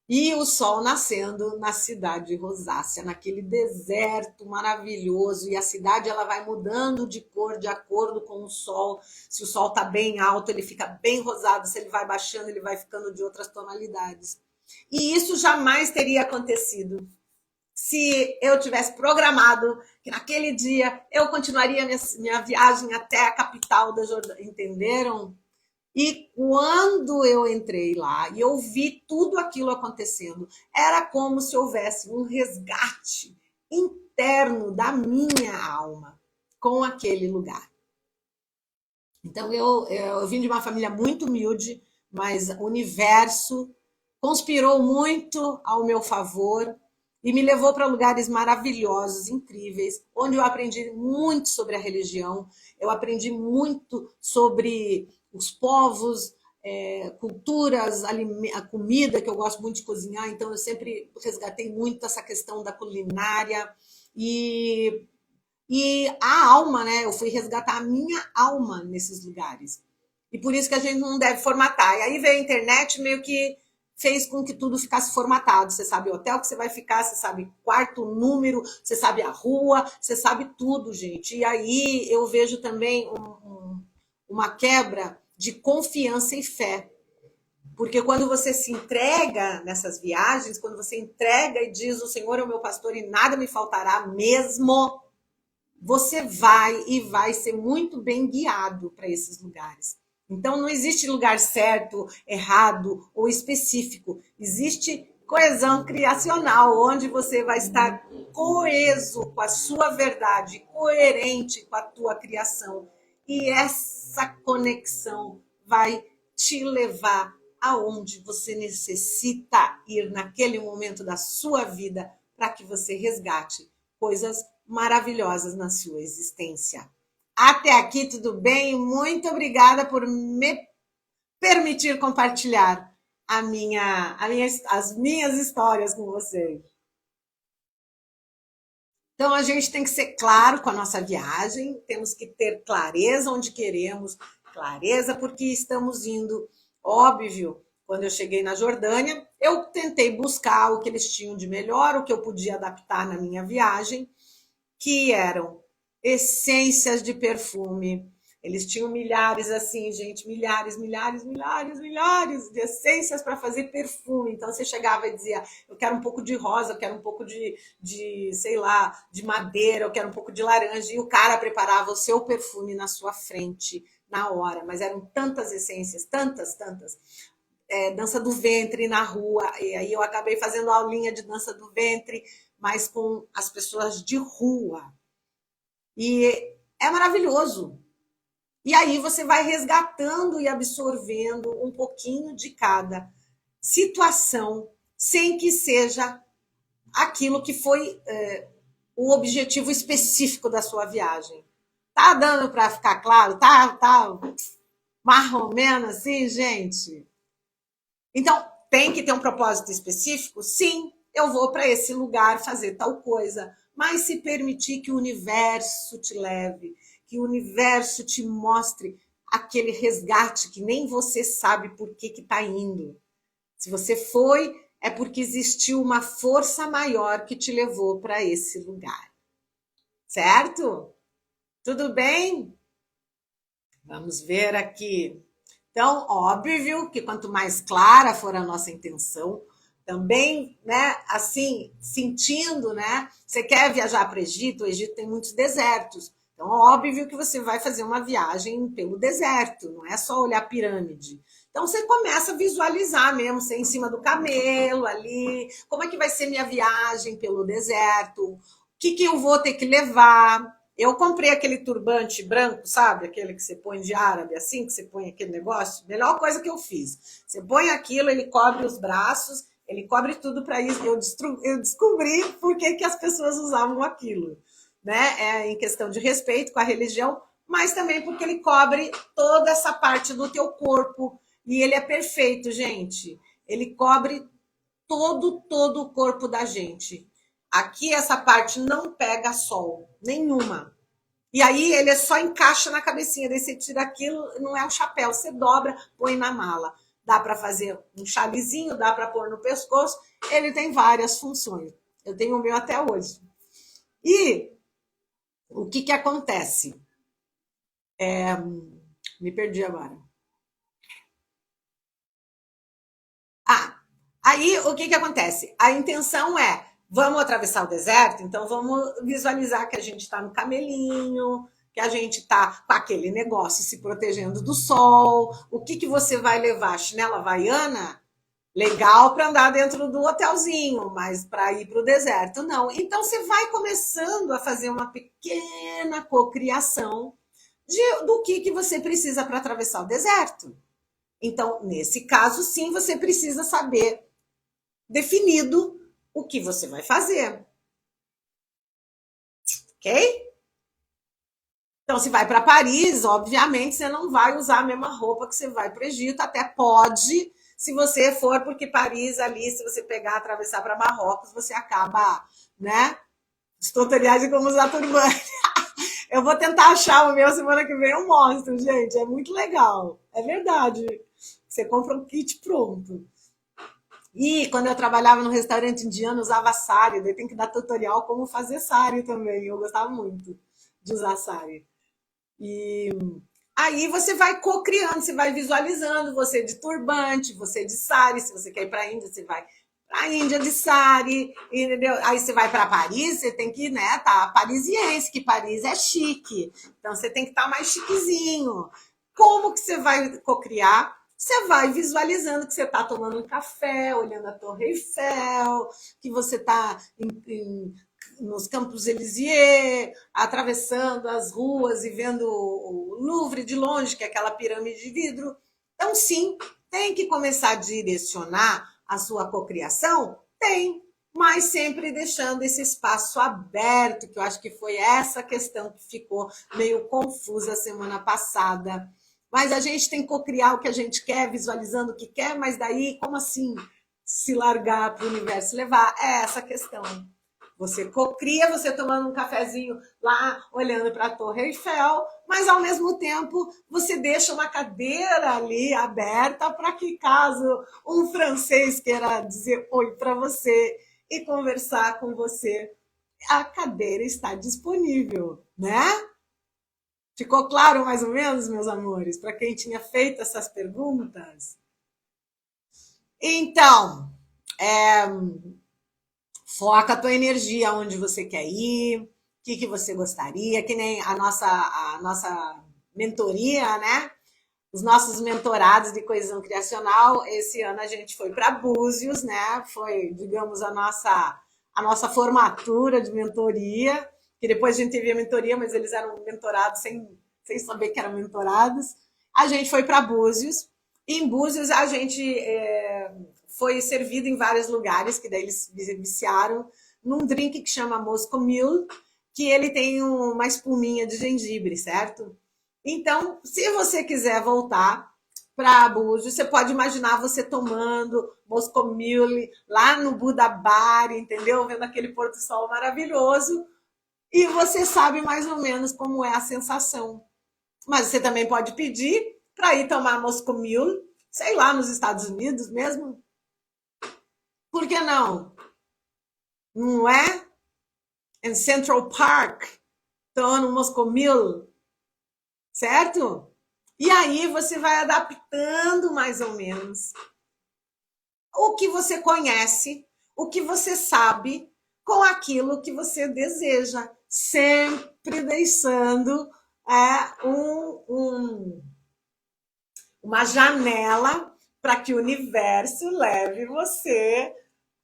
E o sol nascendo na cidade de Rosácea, naquele deserto maravilhoso. E a cidade ela vai mudando de cor de acordo com o sol. Se o sol está bem alto, ele fica bem rosado. Se ele vai baixando, ele vai ficando de outras tonalidades. E isso jamais teria acontecido se eu tivesse programado que naquele dia eu continuaria minha viagem até a capital da Jordânia. Entenderam? E quando eu entrei lá e eu vi tudo aquilo acontecendo, era como se houvesse um resgate interno da minha alma com aquele lugar. Então eu vim de uma família muito humilde, mas o universo conspirou muito ao meu favor e me levou para lugares maravilhosos, incríveis, onde eu aprendi muito sobre a religião, eu aprendi muito sobre os povos, culturas, a comida, que eu gosto muito de cozinhar, então eu sempre resgatei muito essa questão da culinária e, e a alma, né? Eu fui resgatar a minha alma nesses lugares. E por isso que a gente não deve formatar. E aí veio a internet meio que fez com que tudo ficasse formatado. Você sabe o hotel que você vai ficar, você sabe quarto, número, você sabe a rua, você sabe tudo, gente. E aí eu vejo também uma quebra de confiança e fé. Porque quando você se entrega nessas viagens, quando você entrega e diz o Senhor é o meu pastor e nada me faltará mesmo, você vai e vai ser muito bem guiado para esses lugares. Então não existe lugar certo, errado ou específico. Existe coesão criacional, onde você vai estar coeso com a sua verdade, coerente com a tua criação. E essa conexão vai te levar aonde você necessita ir naquele momento da sua vida para que você resgate coisas maravilhosas na sua existência. Até aqui tudo bem? Muito obrigada por me permitir compartilhar as minhas histórias com vocês. Então a gente tem que ser claro com a nossa viagem, temos que ter clareza onde queremos, clareza porque estamos indo. Óbvio, quando eu cheguei na Jordânia, eu tentei buscar o que eles tinham de melhor, o que eu podia adaptar na minha viagem, que eram essências de perfume. Eles tinham milhares, assim, gente, milhares de essências para fazer perfume. Então você chegava e dizia: eu quero um pouco de rosa, eu quero um pouco sei lá, de madeira, eu quero um pouco de laranja. E o cara preparava o seu perfume na sua frente, na hora. Mas eram tantas essências, tantas. Dança do ventre na rua. E aí eu acabei fazendo aulinha de dança do ventre, mas com as pessoas de rua. E é maravilhoso. E aí você vai resgatando e absorvendo um pouquinho de cada situação, sem que seja aquilo que foi o objetivo específico da sua viagem. Tá dando para ficar claro? Tá mais ou menos assim, gente? Então, tem que ter um propósito específico? Sim, eu vou para esse lugar fazer tal coisa, mas se permitir que o universo te leve, que o universo te mostre aquele resgate que nem você sabe por que está indo. Se você foi, é porque existiu uma força maior que te levou para esse lugar. Certo? Tudo bem? Vamos ver aqui. Então, óbvio que quanto mais clara for a nossa intenção, também, né, assim, sentindo, né, você quer viajar para o Egito tem muitos desertos. Então, óbvio que você vai fazer uma viagem pelo deserto, não é só olhar a pirâmide. Então, você começa a visualizar mesmo, você em cima do camelo ali, como é que vai ser minha viagem pelo deserto, o que eu vou ter que levar, eu comprei aquele turbante branco, sabe? Aquele que você põe de árabe, assim, que você põe aquele negócio. Melhor coisa que eu fiz. Você põe aquilo, ele cobre os braços, ele cobre tudo para isso. Eu descobri por que as pessoas usavam aquilo. Né? É em questão de respeito com a religião, mas também porque ele cobre toda essa parte do teu corpo. E ele é perfeito, gente. Ele cobre todo o corpo da gente. Aqui essa parte não pega sol, nenhuma. E aí ele só encaixa na cabecinha, daí você tira aquilo, não é um chapéu, você dobra, põe na mala. Dá para fazer um chalezinho, dá para pôr no pescoço, ele tem várias funções. Eu tenho o meu até hoje. E o que acontece? Me perdi agora. Ah, aí o que acontece? A intenção é, vamos atravessar o deserto, então vamos visualizar que a gente está no camelinho, que a gente está com aquele negócio se protegendo do sol. O que você vai levar? Chinela havaiana? Legal para andar dentro do hotelzinho, mas para ir para o deserto, não. Então você vai começando a fazer uma pequena cocriação do que você precisa para atravessar o deserto. Então, nesse caso, sim, você precisa saber definido o que você vai fazer. Ok? Então, se vai para Paris, obviamente você não vai usar a mesma roupa que você vai para o Egito, até pode, se você for, porque Paris ali, se você pegar, atravessar para Marrocos, você acaba, né? Os tutoriais de como usar turbante. Eu vou tentar achar o meu semana que vem, eu mostro, gente. É muito legal. É verdade. Você compra um kit pronto. E quando eu trabalhava no restaurante indiano, usava sari, daí tem que dar tutorial como fazer sari também. Eu gostava muito de usar sari. E aí você vai co-criando, você vai visualizando, você de turbante, você de sari, se você quer ir para a Índia, você vai para a Índia de sari, entendeu? Aí você vai para Paris, você tem que, né, tá parisiense, que Paris é chique. Então você tem que estar mais chiquezinho. Como que você vai co-criar? Você vai visualizando que você está tomando um café, olhando a Torre Eiffel, que você está nos Campos Elysées, atravessando as ruas e vendo o Louvre de longe, que é aquela pirâmide de vidro. Então, sim, tem que começar a direcionar a sua cocriação? Tem, mas sempre deixando esse espaço aberto, que eu acho que foi essa questão que ficou meio confusa semana passada. Mas a gente tem que cocriar o que a gente quer, visualizando o que quer, mas daí, como assim se largar para o universo levar? É essa questão. Você cocria, você tomando um cafezinho lá, olhando para a Torre Eiffel, mas ao mesmo tempo você deixa uma cadeira ali aberta para que caso um francês queira dizer oi para você e conversar com você a cadeira está disponível, né? Ficou claro mais ou menos, meus amores, para quem tinha feito essas perguntas? Então, foca a tua energia onde você quer ir, o que você gostaria, que nem a nossa mentoria, né? Os nossos mentorados de coesão criacional. Esse ano a gente foi para Búzios, né? Foi, digamos, a nossa formatura de mentoria, que depois a gente teve a mentoria, mas eles eram mentorados sem saber que eram mentorados. A gente foi para Búzios. Em Búzios a gente foi servido em vários lugares, que daí eles viciaram num drink que chama Moscow Mule, que ele tem uma espuminha de gengibre, certo? Então, se você quiser voltar para Búzios, você pode imaginar você tomando Moscow Mule lá no Buda Bar, entendeu? Vendo aquele pôr do sol maravilhoso, e você sabe mais ou menos como é a sensação. Mas você também pode pedir para ir tomar Moscow Mule, sei lá, nos Estados Unidos mesmo. Por que não? Não é? Em Central Park, tomando Moscow Mule, certo? E aí você vai adaptando mais ou menos o que você conhece, o que você sabe, com aquilo que você deseja, sempre deixando uma janela para que o universo leve você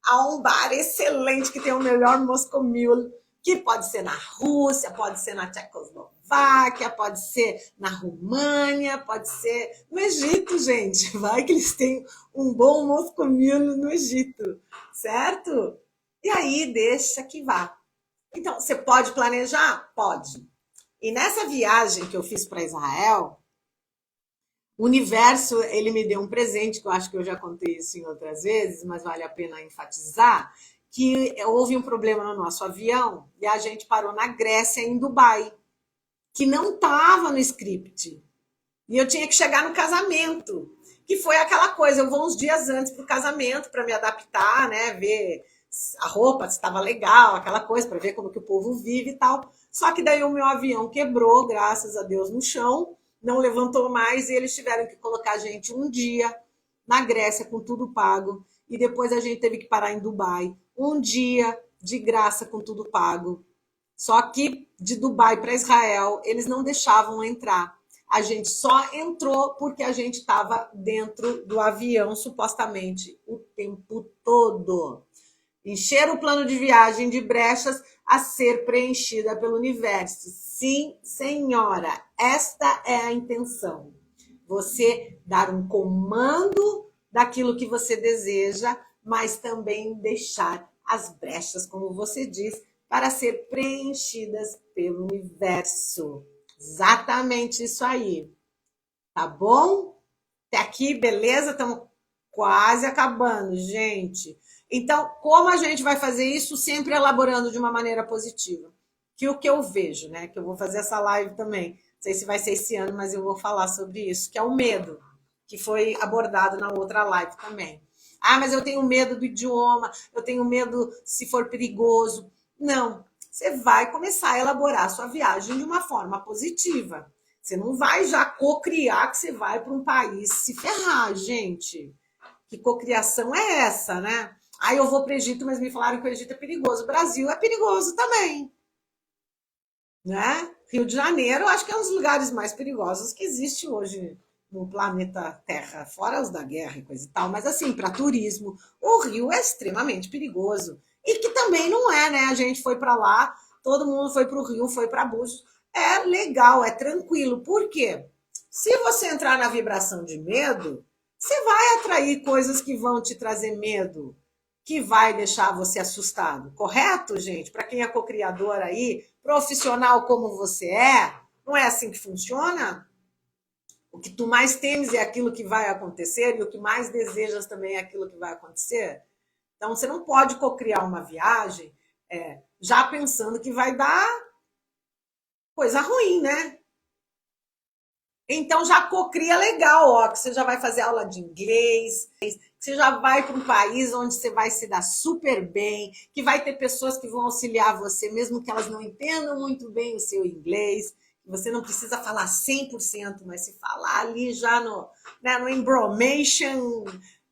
a um bar excelente que tem o melhor Moscow Mule, que pode ser na Rússia, pode ser na Tchecoslováquia, pode ser na România, pode ser no Egito, gente. Vai que eles têm um bom Moscow Mule no Egito, certo? E aí deixa que vá. Então, você pode planejar? Pode. E nessa viagem que eu fiz para Israel, o universo, ele me deu um presente, que eu acho que eu já contei isso em outras vezes, mas vale a pena enfatizar, que houve um problema no nosso avião e a gente parou na Grécia, em Dubai, que não estava no script. E eu tinha que chegar no casamento, que foi aquela coisa, eu vou uns dias antes para o casamento para me adaptar, né, ver a roupa se estava legal, aquela coisa, para ver como que o povo vive e tal. Só que daí o meu avião quebrou, graças a Deus, no chão, não levantou mais e eles tiveram que colocar a gente um dia na Grécia com tudo pago e depois a gente teve que parar em Dubai um dia de graça com tudo pago. Só que de Dubai para Israel eles não deixavam entrar. A gente só entrou porque a gente estava dentro do avião supostamente o tempo todo. Encher o plano de viagem de brechas a ser preenchida pelo universo. Sim, senhora, esta é a intenção. Você dar um comando daquilo que você deseja, mas também deixar as brechas, como você diz, para ser preenchidas pelo universo. Exatamente isso aí. Tá bom? Até aqui, beleza? Estamos quase acabando, gente. Então, como a gente vai fazer isso? Sempre elaborando de uma maneira positiva. Que o que eu vejo, né? Que eu vou fazer essa live também. Não sei se vai ser esse ano, mas eu vou falar sobre isso, que é o medo, que foi abordado na outra live também. Ah, mas eu tenho medo do idioma, eu tenho medo se for perigoso. Não, você vai começar a elaborar a sua viagem de uma forma positiva. Você não vai já cocriar que você vai para um país se ferrar, gente. Que cocriação é essa, né? Aí eu vou para o Egito, mas me falaram que o Egito é perigoso. O Brasil é perigoso também, né? Rio de Janeiro, acho que é um dos lugares mais perigosos que existe hoje no planeta Terra, fora os da guerra e coisa e tal. Mas assim, para turismo, o Rio é extremamente perigoso. E que também não é, né? A gente foi para lá, todo mundo foi para o Rio, foi para Búzios. É legal, é tranquilo. Por quê? Se você entrar na vibração de medo, você vai atrair coisas que vão te trazer medo, que vai deixar você assustado. Correto, gente? Para quem é co-criador aí, profissional como você é, não é assim que funciona? O que tu mais temes é aquilo que vai acontecer e o que mais desejas também é aquilo que vai acontecer. Então, você não pode co-criar uma viagem já pensando que vai dar coisa ruim, né? Então já cocria legal, ó, que você já vai fazer aula de inglês, você já vai para um país onde você vai se dar super bem, que vai ter pessoas que vão auxiliar você, mesmo que elas não entendam muito bem o seu inglês. Você não precisa falar 100%, mas se falar ali já no, né, no embromation,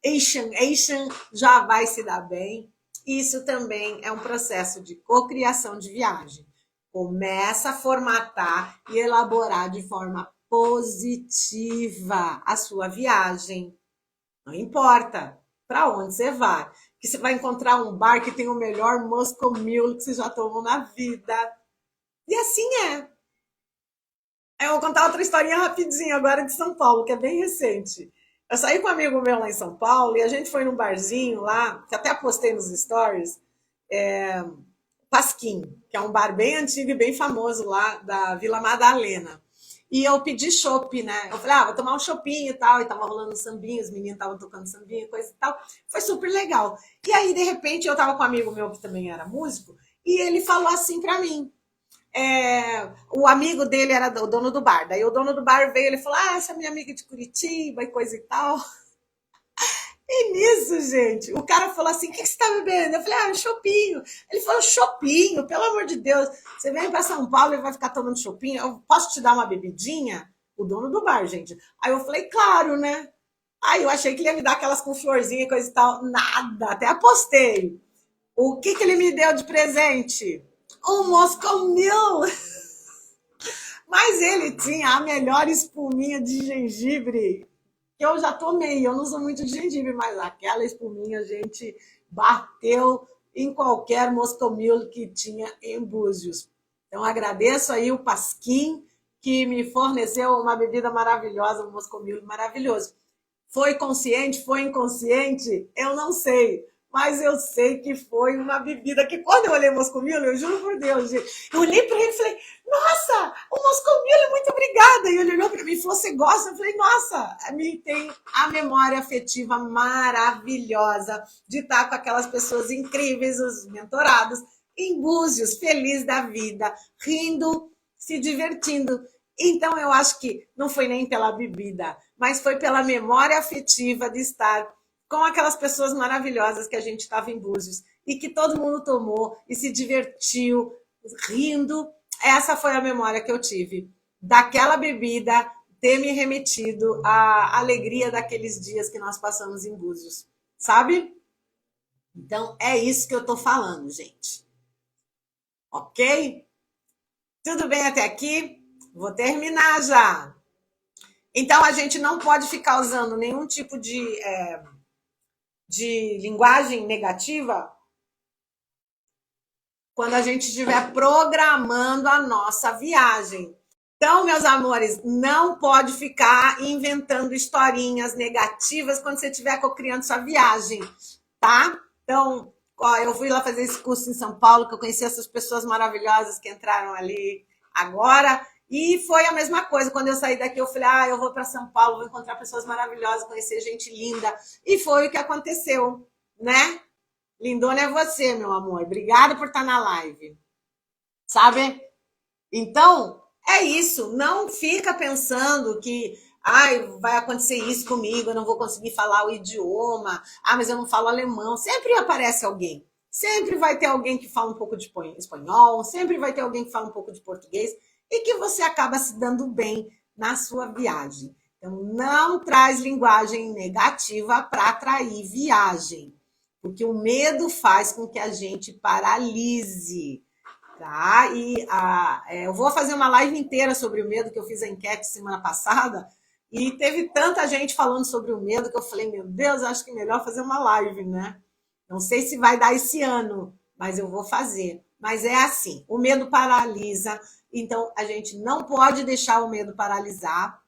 Asian, já vai se dar bem. Isso também é um processo de cocriação de viagem. Começa a formatar e elaborar de forma positiva a sua viagem. Não importa para onde você vai. Que você vai encontrar um bar que tem o melhor Moscow Mule que você já tomou na vida. E assim é. Eu vou contar outra historinha rapidinho agora de São Paulo, que é bem recente. Eu saí com um amigo meu lá em São Paulo e a gente foi num barzinho lá, que até postei nos stories, Pasquim, que é um bar bem antigo e bem famoso lá da Vila Madalena. E eu pedi chopp, né? Eu falei, vou tomar um choppinho e tal. E tava rolando sambinha, os meninos estavam tocando sambinha, coisa e tal. Foi super legal. E aí, de repente, eu tava com um amigo meu que também era músico, e ele falou assim pra mim. O amigo dele era o dono do bar. Daí o dono do bar veio e ele falou: essa é minha amiga de Curitiba e coisa e tal. E nisso, gente, o cara falou assim: o que você tá bebendo? Eu falei: um chopinho. Ele falou: chopinho, pelo amor de Deus, você vem para São Paulo e vai ficar tomando chopinho? Eu posso te dar uma bebidinha? O dono do bar, gente. Aí eu falei: claro, né? Aí eu achei que ele ia me dar aquelas com florzinha e coisa e tal. Nada, até apostei. O que, que ele me deu de presente? Um Moscow Mule. Mas ele tinha a melhor espuminha de gengibre que eu já tomei. Eu não sou muito de gengibre, mas aquela espuminha a gente bateu em qualquer moscomil que tinha em Búzios. Então agradeço aí o Pasquim que me forneceu uma bebida maravilhosa, um moscomil maravilhoso. Foi consciente, foi inconsciente? Eu não sei. Mas eu sei que foi uma bebida que, quando eu olhei o Moscomilo, eu juro por Deus, gente, eu olhei para ele e falei: nossa, o Moscomilo, muito obrigada. E ele olhou para mim e falou: você gosta? Eu falei: nossa, me tem a memória afetiva maravilhosa de estar com aquelas pessoas incríveis, os mentorados, em Búzios, feliz da vida, rindo, se divertindo. Então, eu acho que não foi nem pela bebida, mas foi pela memória afetiva de estar com aquelas pessoas maravilhosas que a gente estava em Búzios e que todo mundo tomou e se divertiu, rindo. Essa foi a memória que eu tive daquela bebida ter me remetido à alegria daqueles dias que nós passamos em Búzios, sabe? Então, é isso que eu tô falando, gente. Ok? Tudo bem até aqui? Vou terminar já. Então, a gente não pode ficar usando nenhum tipo de linguagem negativa quando a gente estiver programando a nossa viagem. Então, meus amores, não pode ficar inventando historinhas negativas quando você estiver criando sua viagem, tá? Então, ó, eu fui lá fazer esse curso em São Paulo, que eu conheci essas pessoas maravilhosas que entraram ali agora, e foi a mesma coisa. Quando eu saí daqui, eu falei: eu vou para São Paulo, vou encontrar pessoas maravilhosas, conhecer gente linda, e foi o que aconteceu, né? Lindona é você, meu amor. Obrigada por estar na live, sabe? Então, é isso. Não fica pensando que vai acontecer isso comigo, eu não vou conseguir falar o idioma. Mas eu não falo alemão. Sempre aparece alguém. Sempre vai ter alguém que fala um pouco de espanhol, sempre vai ter alguém que fala um pouco de português e que você acaba se dando bem na sua viagem. Então, não traz linguagem negativa para atrair viagem, porque o medo faz com que a gente paralise. Tá? Eu vou fazer uma live inteira sobre o medo, que eu fiz a enquete semana passada, e teve tanta gente falando sobre o medo que eu falei: meu Deus, acho que é melhor fazer uma live, né? Não sei se vai dar esse ano, mas eu vou fazer. Mas é assim, o medo paralisa, então a gente não pode deixar o medo paralisar.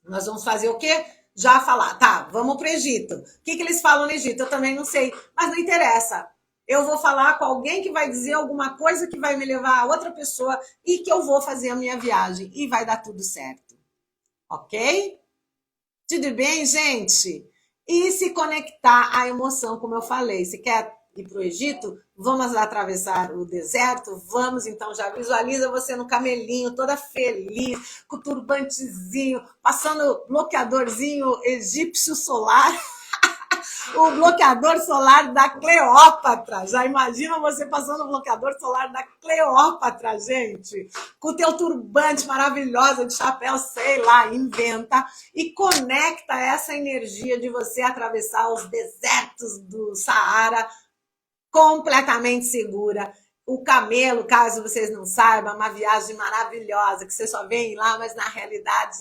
Nós vamos fazer o quê? Já falar, tá, vamos para o Egito. O que eles falam no Egito? Eu também não sei, mas não interessa. Eu vou falar com alguém que vai dizer alguma coisa que vai me levar a outra pessoa e que eu vou fazer a minha viagem e vai dar tudo certo. Ok? Tudo bem, gente? E se conectar à emoção, como eu falei. Você quer ir para o Egito, vamos atravessar o deserto, vamos, então já visualiza você no camelinho, toda feliz, com o turbantezinho, passando bloqueadorzinho egípcio solar, o bloqueador solar da Cleópatra. Já imagina você passando o bloqueador solar da Cleópatra, gente? Com o teu turbante maravilhoso de chapéu, sei lá, inventa e conecta essa energia de você atravessar os desertos do Saara completamente segura. O camelo, caso vocês não saibam, é uma viagem maravilhosa, que você só vê lá, mas na realidade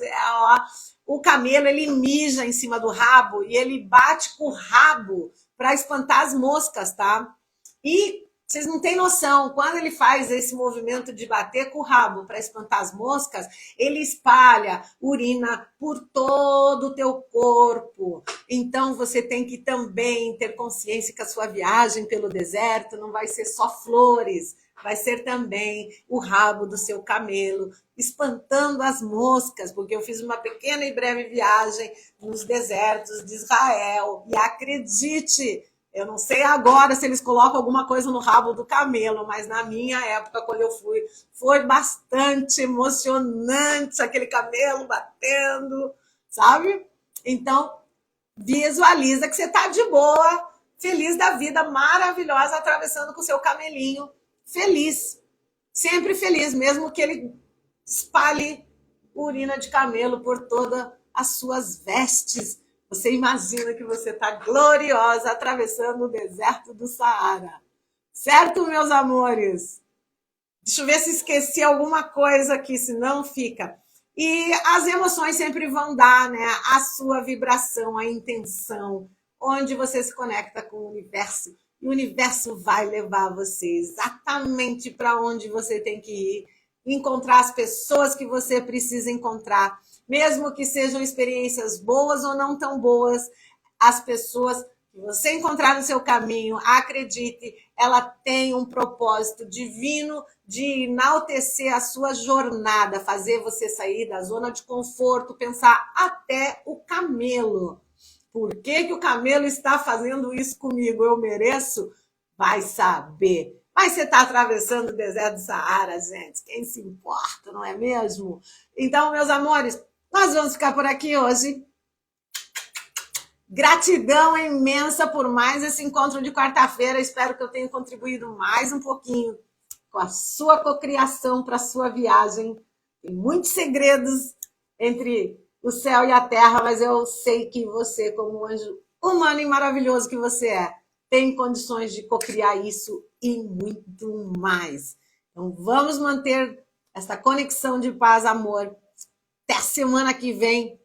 o camelo, ele mija em cima do rabo e ele bate com o rabo para espantar as moscas, tá? E vocês não têm noção, quando ele faz esse movimento de bater com o rabo para espantar as moscas, ele espalha urina por todo o teu corpo. Então você tem que também ter consciência que a sua viagem pelo deserto não vai ser só flores, vai ser também o rabo do seu camelo, espantando as moscas, porque eu fiz uma pequena e breve viagem nos desertos de Israel. E acredite, eu não sei agora se eles colocam alguma coisa no rabo do camelo, mas na minha época, quando eu fui, foi bastante emocionante aquele camelo batendo, sabe? Então, visualiza que você está de boa, feliz da vida, maravilhosa, atravessando com o seu camelinho, feliz, sempre feliz, mesmo que ele espalhe urina de camelo por todas as suas vestes. Você imagina que você está gloriosa atravessando o deserto do Saara. Certo, meus amores? Deixa eu ver se esqueci alguma coisa aqui, senão fica. E as emoções sempre vão dar, né? A sua vibração, a intenção, onde você se conecta com o universo. E o universo vai levar você exatamente para onde você tem que ir, encontrar as pessoas que você precisa encontrar, mesmo que sejam experiências boas ou não tão boas, as pessoas que você encontrar no seu caminho, acredite, ela tem um propósito divino de enaltecer a sua jornada, fazer você sair da zona de conforto, pensar até o camelo. Por que o camelo está fazendo isso comigo? Eu mereço? Vai saber. Mas você está atravessando o deserto do Saara, gente. Quem se importa, não é mesmo? Então, meus amores, nós vamos ficar por aqui hoje. Gratidão imensa por mais esse encontro de quarta-feira. Espero que eu tenha contribuído mais um pouquinho com a sua cocriação para a sua viagem. Tem muitos segredos entre o céu e a terra, mas eu sei que você, como anjo humano e maravilhoso que você é, tem condições de cocriar isso e muito mais. Então, vamos manter essa conexão de paz, amor. Até a semana que vem.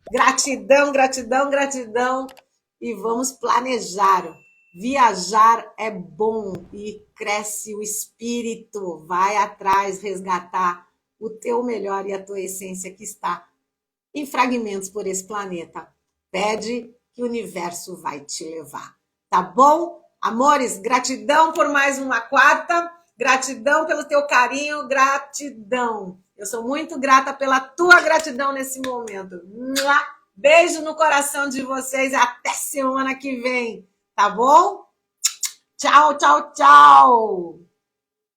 Gratidão, gratidão, gratidão. E vamos planejar. Viajar é bom e cresce o espírito. Vai atrás, resgatar o teu melhor e a tua essência que está em fragmentos por esse planeta. Pede que o universo vai te levar. Tá bom? Amores, gratidão por mais uma quarta. Gratidão pelo teu carinho. Gratidão. Eu sou muito grata pela tua gratidão nesse momento. Beijo no coração de vocês. Até semana que vem. Tá bom? Tchau, tchau, tchau.